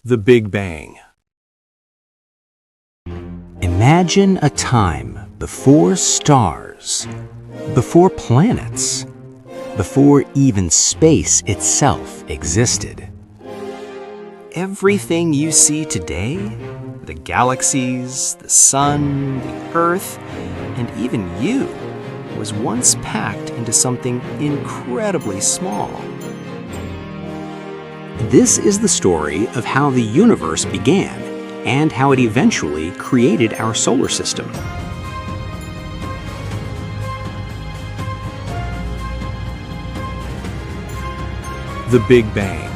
The Big Bang. Imagine a time before stars, before planets, before even space itself existed. Everything you see today, the galaxies, the sun, the earth, and even you, was once packed into something incredibly small. This is the story of how the universe began and how it eventually created our solar system. The Big Bang.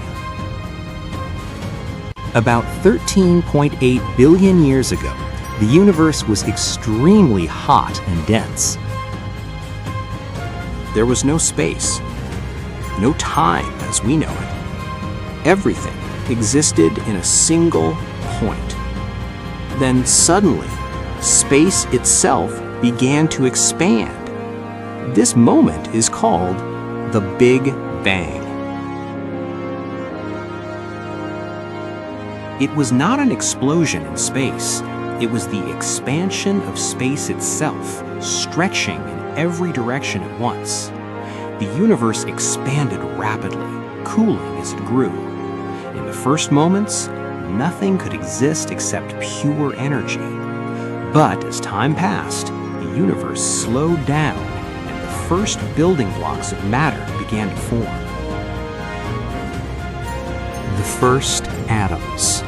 About 13.8 billion years ago, the universe was extremely hot and dense. There was no space, no time as we know it. Everything existed in a single point. Then suddenly, space itself began to expand. This moment is called the Big Bang. It was not an explosion in space. It was the expansion of space itself, stretching in every direction at once. The universe expanded rapidly, cooling as it grew. In the first moments, nothing could exist except pure energy. But as time passed, the universe slowed down and the first building blocks of matter began to form. The first atoms.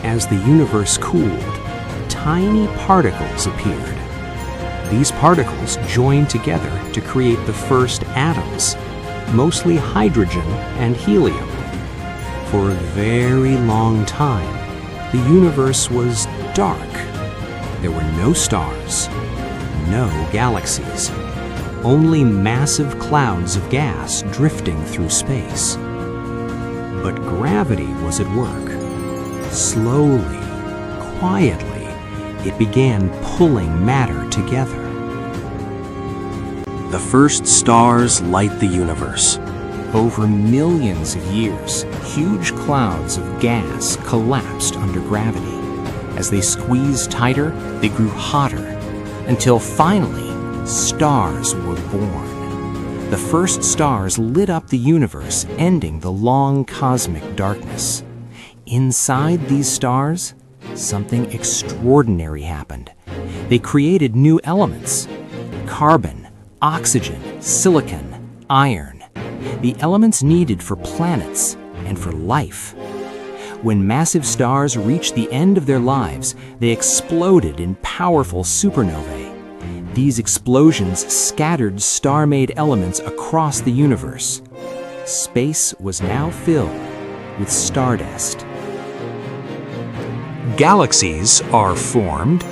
As the universe cooled, tiny particles appeared. These particles joined together to create the first atoms, mostly hydrogen and helium. For a very long time, the universe was dark. There were no stars, no galaxies, only massive clouds of gas drifting through space. But gravity was at work. Slowly, quietly, it began pulling matter together. The first stars light the universe. Over millions of years, huge clouds of gas collapsed under gravity. As they squeezed tighter, they grew hotter, until finally, stars were born. The first stars lit up the universe, ending the long cosmic darkness. Inside these stars, something extraordinary happened. They created new elements: carbon, oxygen, silicon, iron. The elements needed for planets and for life. When massive stars reached the end of their lives, they exploded in powerful supernovae. These explosions scattered star-made elements across the universe. Space was now filled with stardust. Galaxies are formed.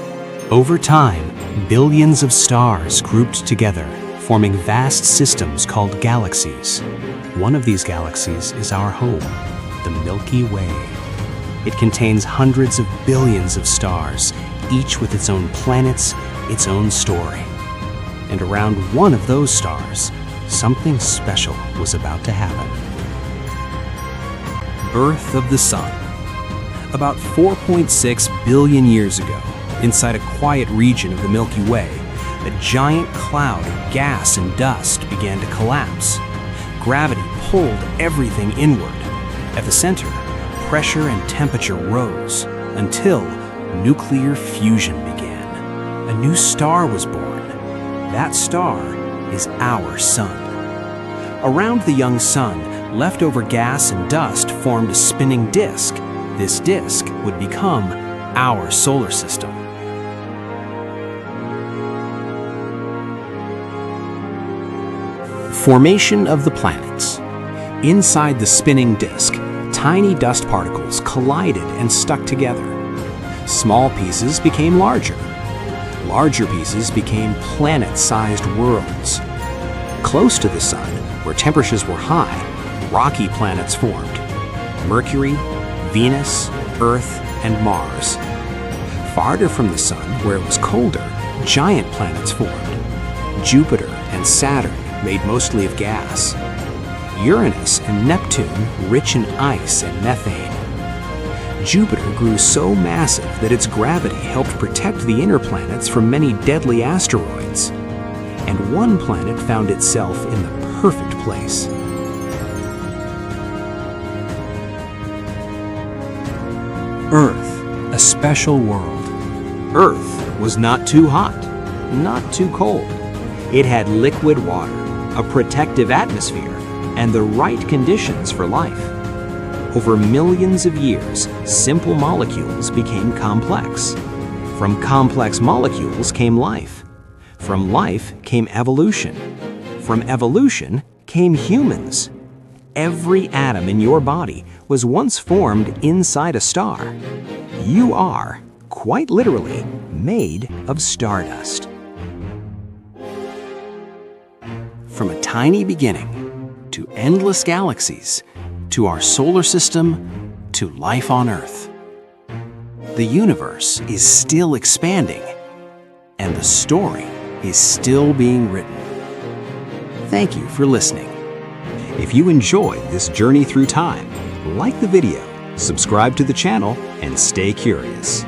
Over time, billions of stars grouped together, forming vast systems called galaxies. One of these galaxies is our home, the Milky Way. It contains hundreds of billions of stars, each with its own planets, its own story. And around one of those stars, something special was about to happen. Birth of the Sun. About 4.6 billion years ago, inside a quiet region of the Milky Way, a giant cloud of gas and dust began to collapse. Gravity pulled everything inward. At the center, pressure and temperature rose until nuclear fusion began. A new star was born. That star is our sun. Around the young sun, leftover gas and dust formed a spinning disk. This disk would become our solar system. Formation of the planets. Inside the spinning disk, tiny dust particles collided and stuck together. Small pieces became larger. Larger pieces became planet-sized worlds. Close to the sun, where temperatures were high, rocky planets formed: Mercury, Venus, Earth, and Mars. Farther from the sun, where it was colder, giant planets formed: Jupiter and Saturn, made mostly of gas; Uranus and Neptune, rich in ice and methane; Jupiter grew so massive that its gravity helped protect the inner planets from many deadly asteroids. And one planet found itself in the perfect place. Earth, a special world. Earth was not too hot, not too cold. It had liquid water, a protective atmosphere, and the right conditions for life. Over millions of years, simple molecules became complex. From complex molecules came life. From life came evolution. From evolution came humans. Every atom in your body was once formed inside a star. You are, quite literally, made of stardust. From a tiny beginning, to endless galaxies, to our solar system, to life on Earth. The universe is still expanding, and the story is still being written. Thank you for listening. If you enjoyed this journey through time, like the video, subscribe to the channel, and stay curious.